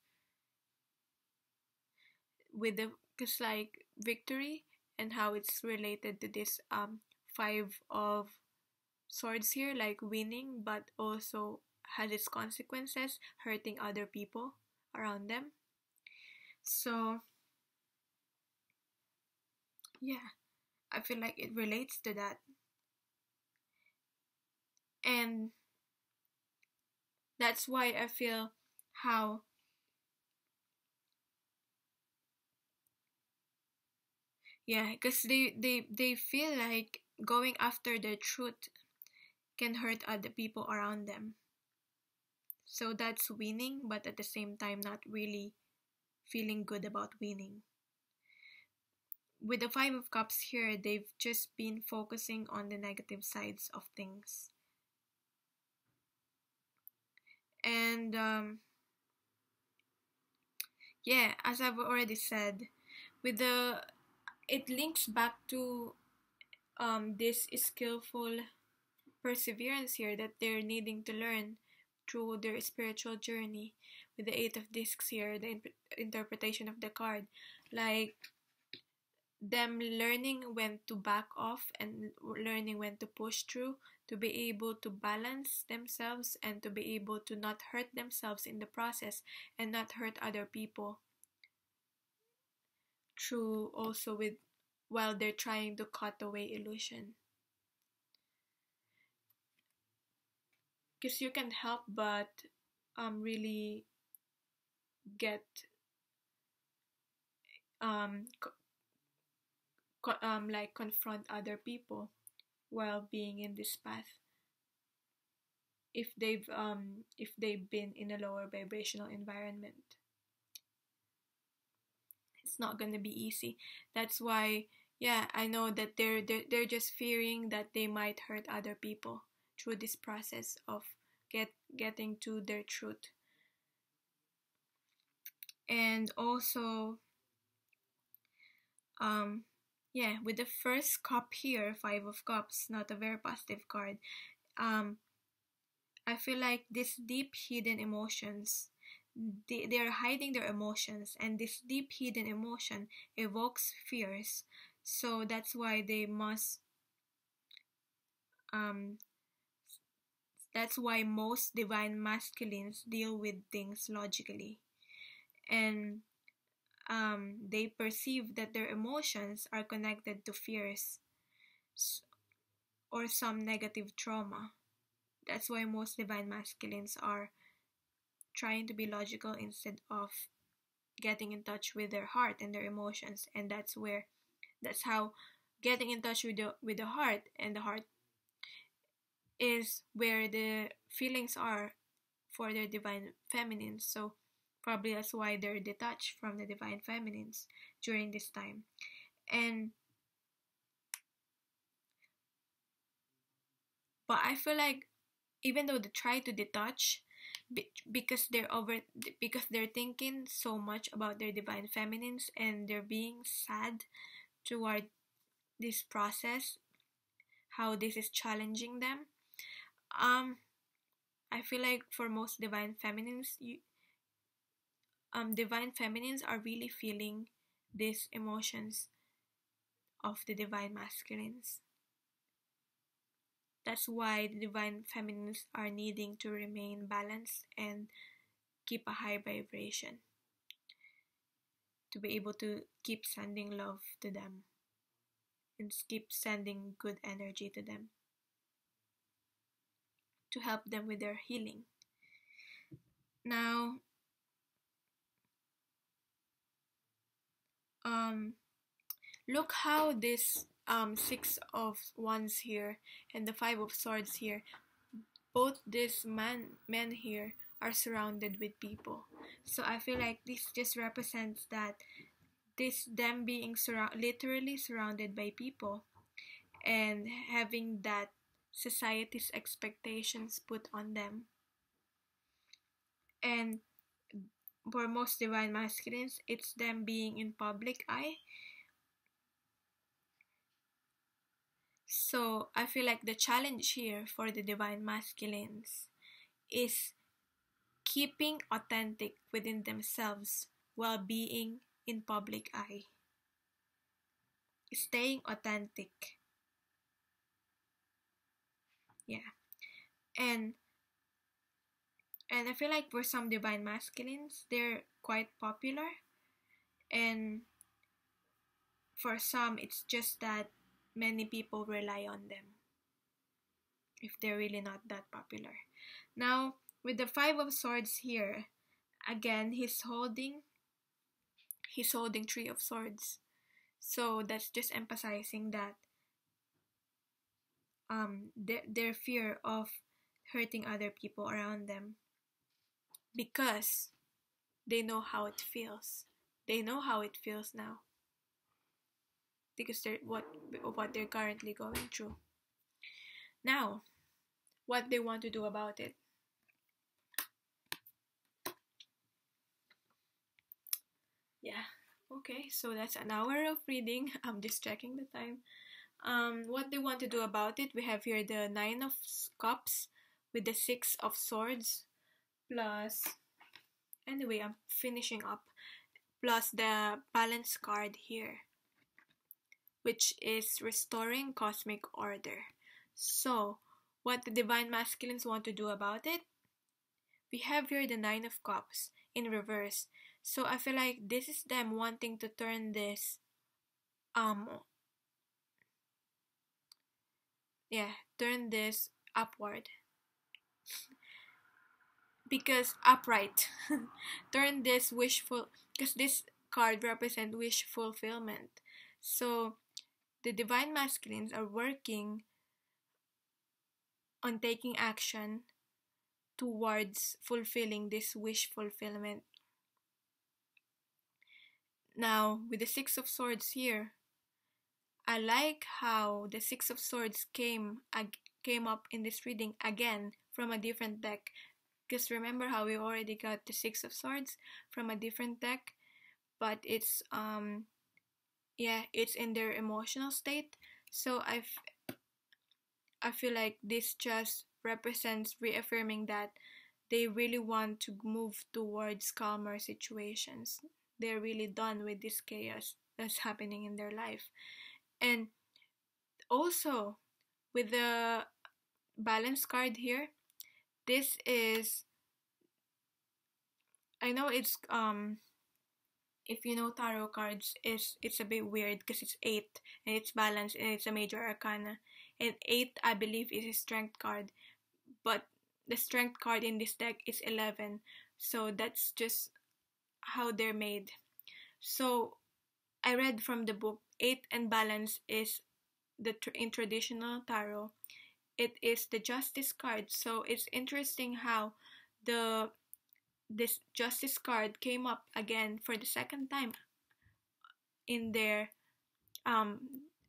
With the, because like victory and how it's related to this Five of Swords here, like winning, but also has its consequences, hurting other people around them. So yeah, I feel like it relates to that. And that's why I feel how because they feel like going after the truth can hurt other people around them. So that's winning, but at the same time not really feeling good about winning. With the Five of Cups here, they've just been focusing on the negative sides of things. And as I've already said, with the it links back to this skillful perseverance here that they're needing to learn through their spiritual journey. With the Eight of Discs here, the interpretation of the card, like them learning when to back off and learning when to push through, to be able to balance themselves and to be able to not hurt themselves in the process and not hurt other people through also with while they're trying to cut away illusion. Because you can help but really get like confront other people while being in this path if they've been in a lower vibrational environment. It's not gonna be easy. That's why I know that they're just fearing that they might hurt other people through this process of getting to their truth. And also with the first cup here, Five of Cups, not a very positive card. I feel like these deep hidden emotions, they are hiding their emotions, and this deep hidden emotion evokes fears. So that's why they must that's why most divine masculines deal with things logically, and they perceive that their emotions are connected to fears or some negative trauma. That's why most divine masculines are trying to be logical instead of getting in touch with their heart and their emotions. And that's how getting in touch with the heart, and the heart is where the feelings are for their divine feminines. So probably that's why they're detached from the divine feminines during this time. And but I feel like even though they try to detach because they're thinking so much about their divine feminines and they're being sad toward this process, how this is challenging them. I feel like for most divine feminines, divine feminines are really feeling these emotions of the divine masculines. That's why the divine feminines are needing to remain balanced and keep a high vibration to be able to keep sending love to them and keep sending good energy to them to help them with their healing. Now, look how this Six of Wands here and the Five of Swords here, both these men here are surrounded with people. So I feel like this just represents that them being literally surrounded by people and having that society's expectations put on them. And for most divine masculines, it's them being in public eye. So I feel like the challenge here for the divine masculines is keeping authentic within themselves while being in public eye. Staying authentic. Yeah. And I feel like for some divine masculines, they're quite popular. And for some, it's just that many people rely on them. if they're really not that popular. Now, with the Five of Swords here, again, he's holding Three of Swords. So that's just emphasizing that their fear of hurting other people around them, because they know how it feels. They know how it feels now because they're what they're currently going through. Now, what they want to do about it. Yeah. Okay, so that's an hour of reading. I'm just checking the time. What they want to do about it, we have here the Nine of Cups with the Six of Swords, plus, anyway, I'm finishing up, plus the Balance card here, which is restoring cosmic order. So, what the Divine Masculines want to do about it, we have here the Nine of Cups in reverse. So I feel like this is them wanting to turn this turn this upward, because upright. Turn this wishful, because this card represents wish fulfillment. So the Divine Masculines are working on taking action towards fulfilling this wish fulfillment. Now, with the Six of Swords here, I like how the Six of Swords came up in this reading again from a different deck. Because remember how we already got the Six of Swords from a different deck, but it's it's in their emotional state. So I feel like this just represents reaffirming that they really want to move towards calmer situations. They're really done with this chaos that's happening in their life. And also, with the Balance card here, this is, I know it's if you know tarot cards, it's a bit weird because it's 8 and it's balanced and it's a major arcana. And 8, I believe, is a strength card, but the strength card in this deck is 11. So that's just how they're made. So I read from the book, 8 and balance is in traditional tarot, it is the Justice card. So it's interesting how this Justice card came up again for the second time in their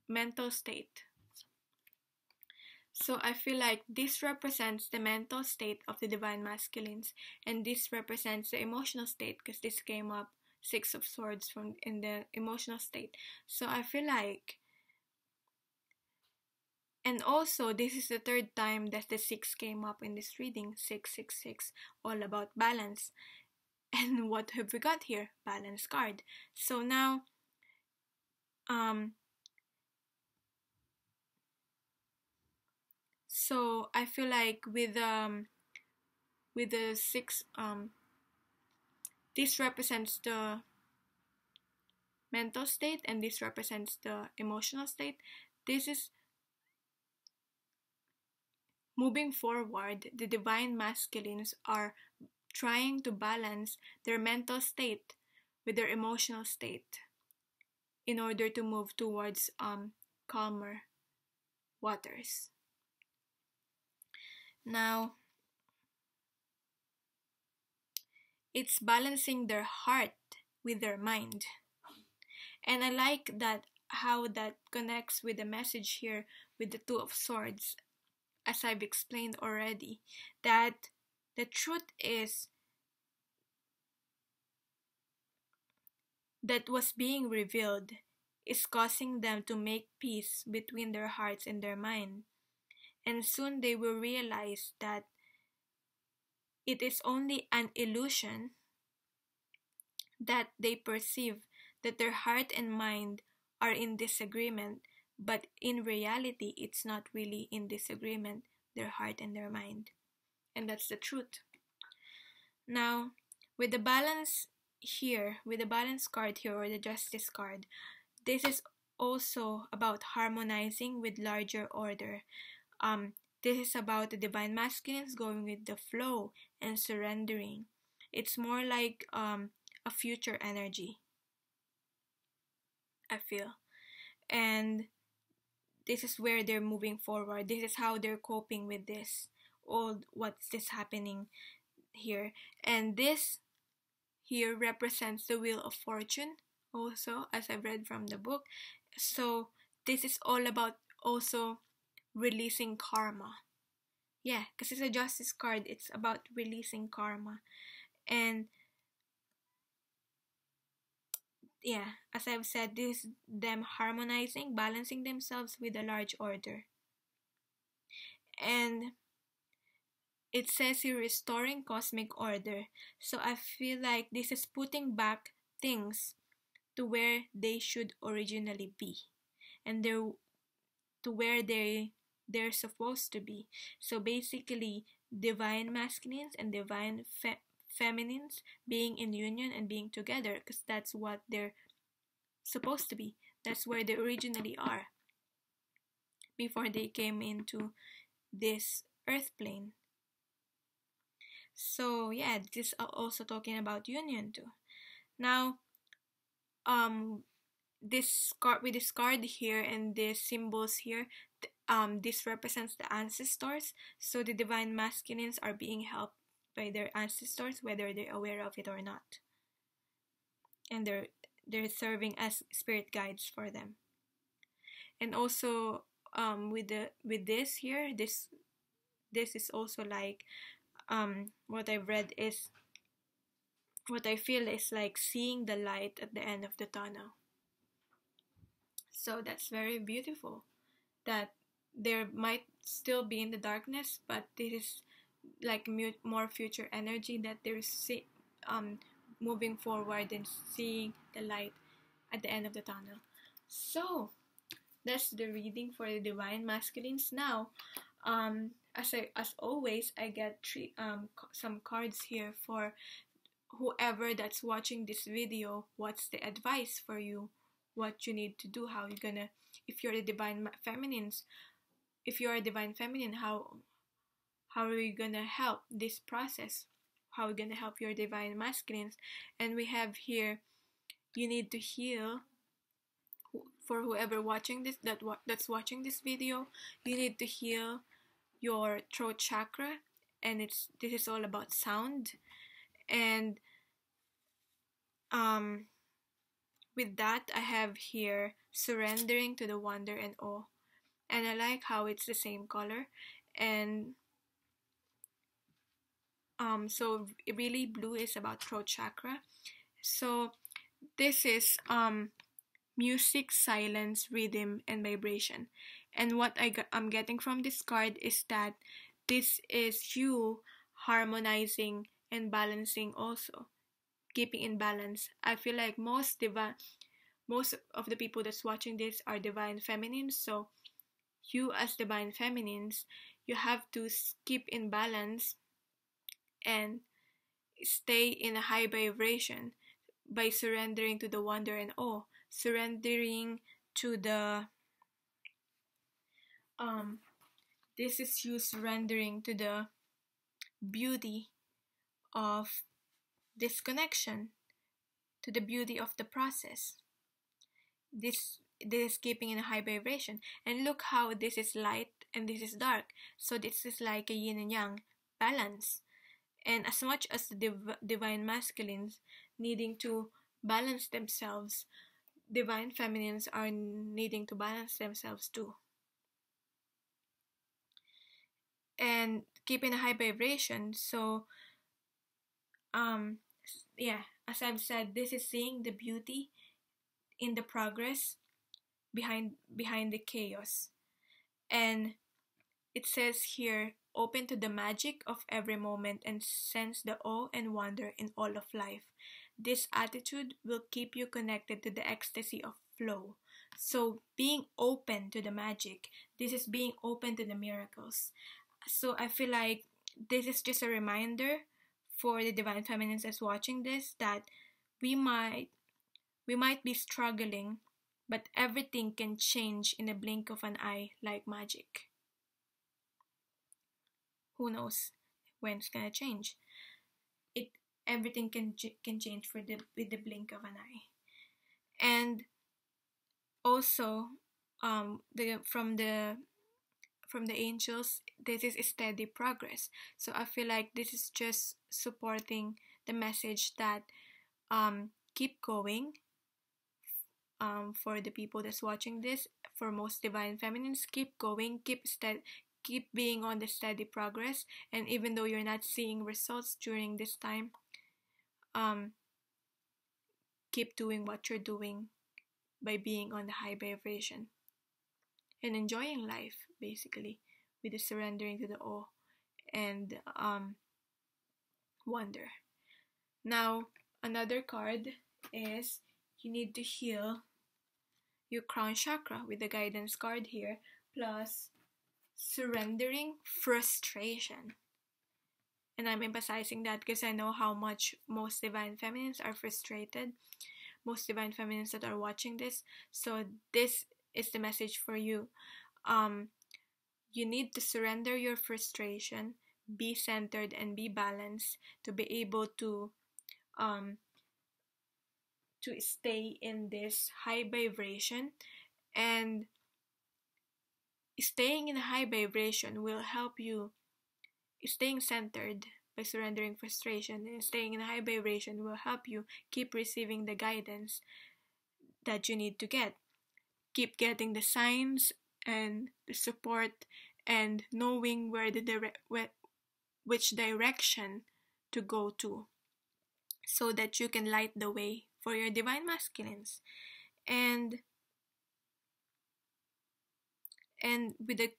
mental state. So I feel like this represents the mental state of the Divine Masculines, and this represents the emotional state because this came up Six of Swords from in the emotional state. So I feel like, and also this is the third time that the 6 came up in this reading, 666, all about balance. And what have we got here? Balance card. So now so I feel like with the 6 this represents the mental state and this represents the emotional state. This is moving forward. The Divine Masculines are trying to balance their mental state with their emotional state in order to move towards calmer waters. Now, it's balancing their heart with their mind. And I like that how that connects with the message here with the Two of Swords, as I've explained already, that the truth is that what's being revealed is causing them to make peace between their hearts and their mind. And soon they will realize that it is only an illusion that they perceive that their heart and mind are in disagreement, but in reality, it's not really in disagreement, their heart and their mind. And that's the truth. Now, with the balance here, with the balance card here or the Justice card, this is also about harmonizing with larger order. This is about the divine masculines going with the flow and surrendering. It's more like a future energy, I feel. And this is where they're moving forward. This is how they're coping with this. All what's this happening here. And this here represents the wheel of fortune also, as I've read from the book. So this is all about also releasing karma. Yeah, because it's a justice card. It's about releasing karma. And yeah, as I've said, this is them harmonizing, balancing themselves with a large order. And it says here restoring cosmic order. So I feel like this is putting back things to where they should originally be. And they're to where they're supposed to be. So basically, divine masculines and divine feminines being in union and being together, because that's what they're supposed to be. That's where they originally are before they came into this earth plane. So yeah, this is also talking about union too. Now, this card with this card here and these symbols here, this represents the ancestors. So the divine masculines are being helped by their ancestors, whether they're aware of it or not, and they're serving as spirit guides for them. And also with this here, this is also like what I've read is, what I feel is like seeing the light at the end of the tunnel. So that's very beautiful, that there might still be in the darkness, but this is like more future energy, that they're moving forward and seeing the light at the end of the tunnel. So that's the reading for the divine masculines. Now, as always, I get some cards here for whoever that's watching this video. What's the advice for you? What you need to do? How you gonna, if you're the divine feminines, if you're a divine feminine, how are you gonna help this process? How are you gonna help your divine masculines? And we have here, you need to heal. For whoever watching this, that's watching this video, you need to heal your throat chakra, and this is all about sound. And with that, I have here surrendering to the wonder and awe, and I like how it's the same color. And so really blue is about throat chakra. So this is music, silence, rhythm, and vibration. And what I'm getting from this card is that this is you harmonizing and balancing also, keeping in balance. I feel like most of the people that's watching this are divine feminines. So you as divine feminines, you have to keep in balance and stay in a high vibration by surrendering to the wonder and awe, surrendering to the this is you surrendering to the beauty of this connection, to the beauty of the process. This is keeping in a high vibration. And look how this is light and this is dark. So this is like a yin and yang balance. And as much as the divine masculines needing to balance themselves, divine feminines are needing to balance themselves too. And keep in a high vibration. So yeah, as I've said, this is seeing the beauty in the progress behind the chaos. And it says here, open to the magic of every moment and sense the awe and wonder in all of life. This attitude will keep you connected to the ecstasy of flow. So being open to the magic, this is being open to the miracles. So I feel like this is just a reminder for the divine feminines that's watching this, that we might be struggling, but everything can change in a blink of an eye like magic. who knows when it's gonna change. Everything can change with the blink of an eye. And also, from the angels, this is steady progress. So I feel like this is just supporting the message that keep going. For the people that's watching this, for most divine feminines, keep going, keep being on the steady progress. And even though you're not seeing results during this time, keep doing what you're doing by being on the high vibration and enjoying life, basically, with the surrendering to the awe and wonder. Now, another card is you need to heal your crown chakra with the guidance card here, plus surrendering frustration. And I'm emphasizing that because I know how much most divine feminines are frustrated, most divine feminines that are watching this. So this is the message for you. You need to surrender your frustration, be centered and be balanced to be able to stay in this high vibration. And staying in a high vibration will help you. Staying centered by surrendering frustration and staying in a high vibration will help you keep receiving the guidance that you need to get. Keep getting the signs and the support and knowing which direction to go to, so that you can light the way for your divine masculines. And with the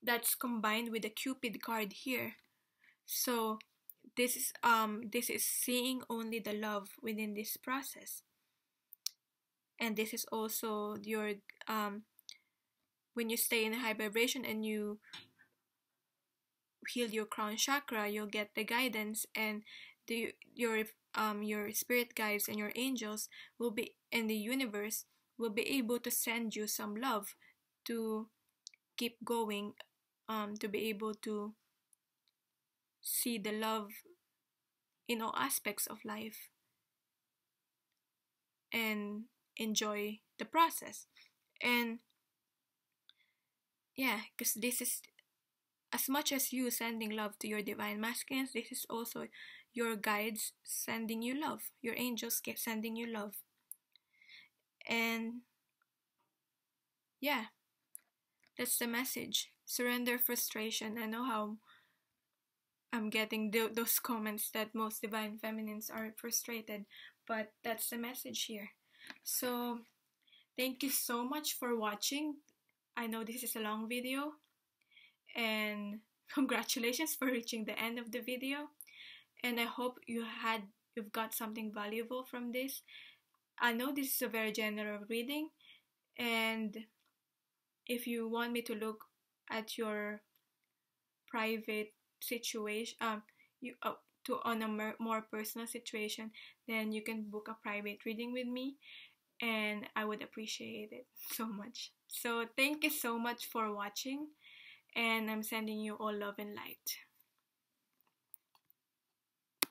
that's combined with the Cupid card here. So this is seeing only the love within this process. And this is also your when you stay in a high vibration and you heal your crown chakra, you'll get the guidance, and your spirit guides and your angels will be in the universe will be able to send you some love to keep going, to be able to see the love in all aspects of life and enjoy the process. And yeah, because this is, as much as you sending love to your divine masculines, this is also your guides sending you love, your angels sending you love. And yeah, that's the message. Surrender frustration. I know how I'm getting those comments that most divine feminines are frustrated, but that's the message here. So thank you so much for watching. I know this is a long video, and congratulations for reaching the end of the video. And I hope you've got something valuable from this. I know this is a very general reading, and if you want me to look at your private situation, on a more personal situation, then you can book a private reading with me, and I would appreciate it so much. So thank you so much for watching, and I'm sending you all love and light.